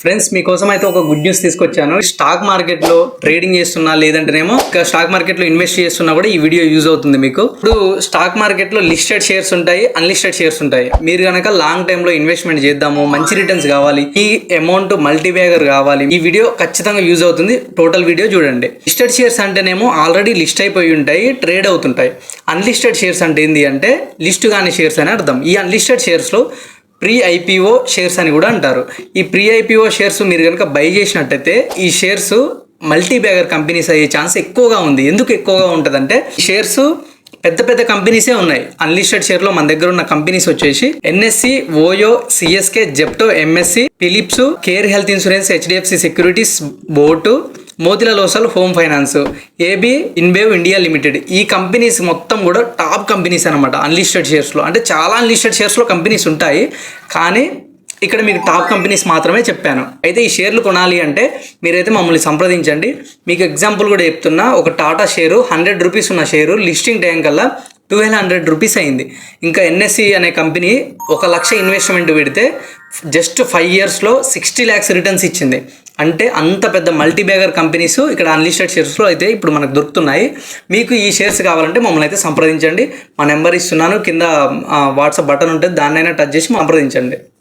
Friends మీకోసం అయితే ఒక గుడ్ న్యూస్ తీసుకొచ్చాను. స్టాక్ మార్కెట్ లో ట్రేడింగ్ చేస్తున్నా లేదంటేనేమో స్టాక్ మార్కెట్ లో ఇన్వెస్ట్ చేస్తున్నా కూడా ఈ వీడియో యూజ్ అవుతుంది మీకు. ఇప్పుడు స్టాక్ మార్కెట్ లో లిస్టెడ్ షేర్స్ ఉంటాయి, అన్లిస్టెడ్ షేర్స్ ఉంటాయి. మీరు కనుక లాంగ్ టైమ్ లో ఇన్వెస్ట్మెంట్ చేద్దాము, మంచి రిటర్న్స్ కావాలి, ఈ అమౌంట్ మల్టీ బ్యాగర్ కావాలి, ఈ వీడియో ఖచ్చితంగా యూజ్ అవుతుంది. టోటల్ వీడియో చూడండి. లిస్టెడ్ షేర్స్ అంటేనేమో ఆల్రెడీ లిస్ట్ అయిపోయి ఉంటాయి, ట్రేడ్ అవుతుంటాయి. అన్లిస్టెడ్ షేర్స్ అంటే ఏంటి అంటే లిస్ట్ కాని షేర్స్ అని అర్థం. ఈ అన్లిస్టెడ్ షేర్స్ లో ప్రీ ఐపీఓ షేర్స్ అని కూడా అంటారు. ఈ ప్రీ ఐపీఓ షేర్స్ మీరు కనుక బై చేసినట్టయితే ఈ షేర్స్ మల్టీ బ్యాగర్ కంపెనీస్ అయ్యే ఛాన్స్ ఎక్కువగా ఉంది. ఎందుకు ఎక్కువగా ఉంటుందంటే షేర్స్ పెద్ద పెద్ద కంపెనీసే ఉన్నాయి. అన్లిస్టెడ్ షేర్లో మన దగ్గర ఉన్న కంపెనీస్ వచ్చేసి NSC, OYO, CSK, Zepto, MSC, Philips, Care Health Insurance, HDFC securities, boat, Motilal Oswal home finance, AB InBev India limited. ఈ కంపెనీస్ మొత్తం కూడా టాప్ కంపెనీస్ అనమాట అన్లిస్టెడ్ షేర్స్లో. అంటే చాలా అన్లిస్టెడ్ షేర్స్లో కంపెనీస్ ఉంటాయి, కానీ ఇక్కడ మీకు టాప్ కంపెనీస్ మాత్రమే చెప్పాను. అయితే ఈ షేర్లు కొనాలి అంటే మీరైతే మమ్మల్ని సంప్రదించండి. మీకు ఎగ్జాంపుల్ కూడా చెప్తున్నా. ఒక టాటా షేరు 100 రూపీస్ ఉన్న షేరు లిస్టింగ్ టైం కల్లా 1200 రూపీస్ అయింది. ఇంకా ఎన్ఎస్సి అనే కంపెనీ 1 లక్ష ఇన్వెస్ట్మెంట్ పెడితే జస్ట్ 5 ఇయర్స్లో 60 lakhs రిటర్న్స్ ఇచ్చింది. అంటే అంత పెద్ద మల్టీ బ్యాగర్ కంపెనీస్ ఇక్కడ అన్లిస్టెడ్ షేర్స్లో అయితే ఇప్పుడు మనకు దొరుకుతున్నాయి. మీకు ఈ షేర్స్ కావాలంటే మమ్మల్ని అయితే సంప్రదించండి. మా నెంబర్ ఇస్తున్నాను, కింద వాట్సాప్ బటన్ ఉంటుంది, దాన్నైనా టచ్ చేసి సంప్రదించండి.